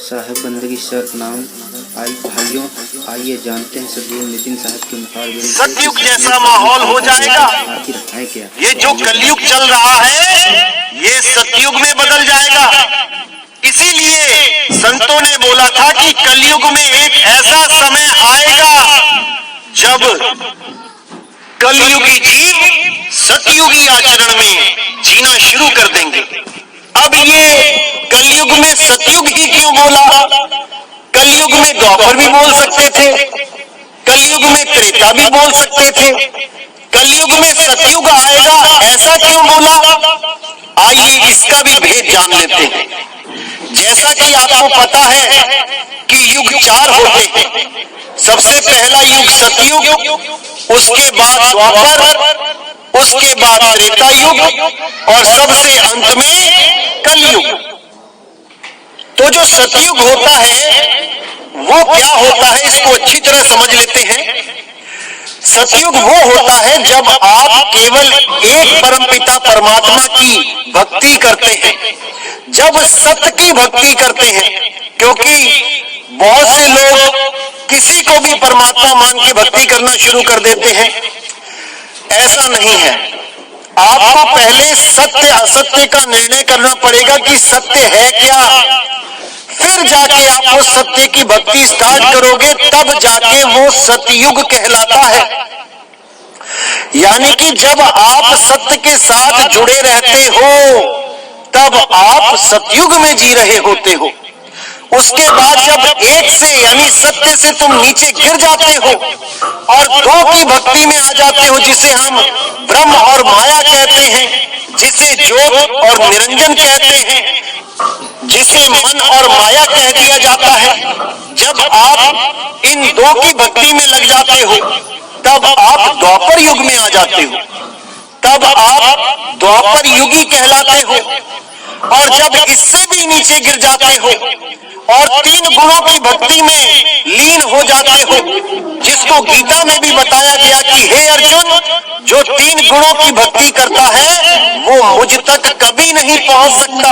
साहब बंदगी सर नाम आई भाइयों, आइए जानते हैं सदगुरु नितिन साहब के मुखारबिन सतयुग जैसा माहौल हो जाएगा। आखिर है क्या? ये जो कलयुग चल रहा है ये सतयुग में बदल जाएगा। इसीलिए संतों ने बोला था कि कलयुग में एक ऐसा समय आएगा जब कलयुगी जीव सतयुगी आचरण में जीना शुरू कर देंगे। अब ये कलयुग में सतयुग ही क्यों बोला? कलयुग में द्वापर भी बोल सकते थे, कलयुग में त्रेता भी बोल सकते थे, कलयुग में सतयुग आएगा ऐसा क्यों बोला? आइए इसका भी भेद जान लेते हैं। जैसा कि आपको पता है कि युग 4 होते हैं। सबसे पहला युग सतयुग, उसके बाद द्वापर, उसके बाद त्रेता युग और सबसे अंत में कलयुग। तो जो सतयुग होता है वो क्या होता है, इसको अच्छी तरह समझ लेते हैं। सतयुग वो होता है जब आप केवल एक परमपिता परमात्मा की भक्ति करते हैं, जब सत्य की भक्ति करते हैं। क्योंकि बहुत से लोग किसी को भी परमात्मा मान के भक्ति करना शुरू कर देते हैं। ऐसा नहीं है। आपको पहले सत्य असत्य का निर्णय करना पड़ेगा कि सत्य है क्या, फिर जाके आप वो सत्य की भक्ति स्टार्ट करोगे, तब जाके वो सतयुग कहलाता है। यानी कि जब आप सत्य के साथ जुड़े रहते हो तब आप सतयुग में जी रहे होते हो। उसके बाद जब एक से यानी सत्य से तुम नीचे गिर जाते हो और दो की भक्ति में आ जाते हो, जिसे हम ब्रह्म और माया कहते हैं, जिसे ज्योत और निरंजन कहते हैं, जिसे मन और माया कह दिया जाता है। जब आप इन दो की भक्ति में लग जाते हो तब आप द्वापर युग में आ जाते हो, तब आप द्वापर युगी कहलाते हो। और जब इससे भी नीचे गिर जाते हो और 3 गुणों की भक्ति में लीन हो जाते हो, जिसको गीता में भी बताया गया कि हे अर्जुन, जो 3 गुणों की भक्ति करता है वो मुझ तक कभी नहीं पहुंच सकता।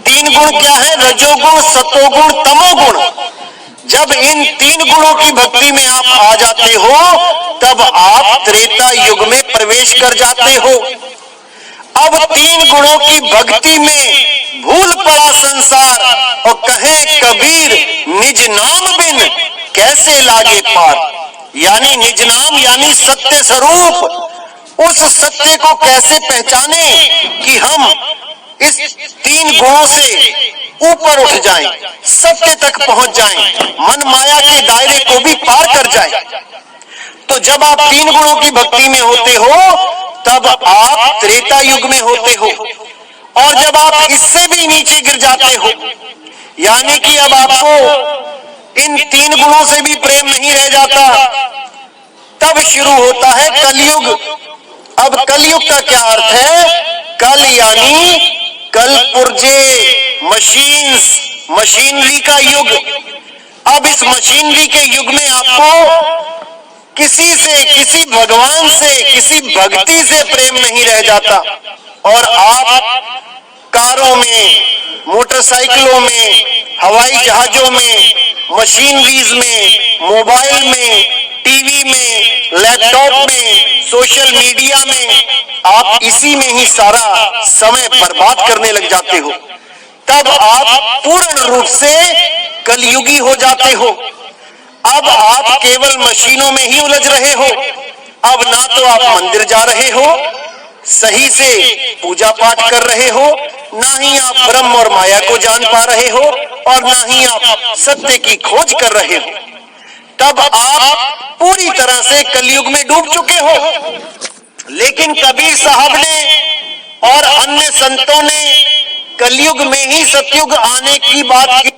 3 गुण क्या है? रजोगुण, सतोगुण, तमोगुण। जब इन 3 गुणों की भक्ति में आप आ जाते हो तब आप त्रेता युग में प्रवेश कर जाते हो। अब 3 गुणों की भक्ति में भूल पड़ा संसार और कहे कबीर निज नाम बिन कैसे लागे पार। यानी निज नाम यानी सत्य स्वरूप, उस सत्य को कैसे पहचाने कि हम इस 3 गुणों से ऊपर उठ जाएं, सत्य तक पहुंच जाएं, मन माया के दायरे को भी पार कर जाएं। तो जब आप 3 गुणों की भक्ति में होते हो तब आप त्रेता युग में होते हो। और जब आप इससे भी नीचे गिर जाते हो, यानी कि अब आपको इन 3 गुणों से भी प्रेम नहीं रह जाता, तब शुरू होता है कलयुग। अब कलयुग का क्या अर्थ है? कल यानी कल पुर्जे, मशीनरी का युग। अब इस मशीनरी के युग में आपको किसी से, किसी भगवान से, किसी भक्ति से प्रेम नहीं रह जाता और आप कारों में, मोटरसाइकिलों में, हवाई जहाजों में, मशीनरीज में, मोबाइल में, टीवी में, लैपटॉप में, सोशल मीडिया में, आप इसी में ही सारा समय बर्बाद करने लग जाते हो। तब आप पूर्ण रूप से कलयुगी हो जाते हो। अब आप केवल मशीनों में ही उलझ रहे हो। अब ना तो आप मंदिर जा रहे हो, सही से पूजा पाठ कर रहे हो, ना ही आप ब्रह्म और माया को जान पा रहे हो और ना ही आप सत्य की खोज कर रहे हो। तब आप पूरी तरह से कलयुग में डूब चुके हो। लेकिन कबीर साहब ने और अन्य संतों ने कलयुग में ही सतयुग आने की बात की।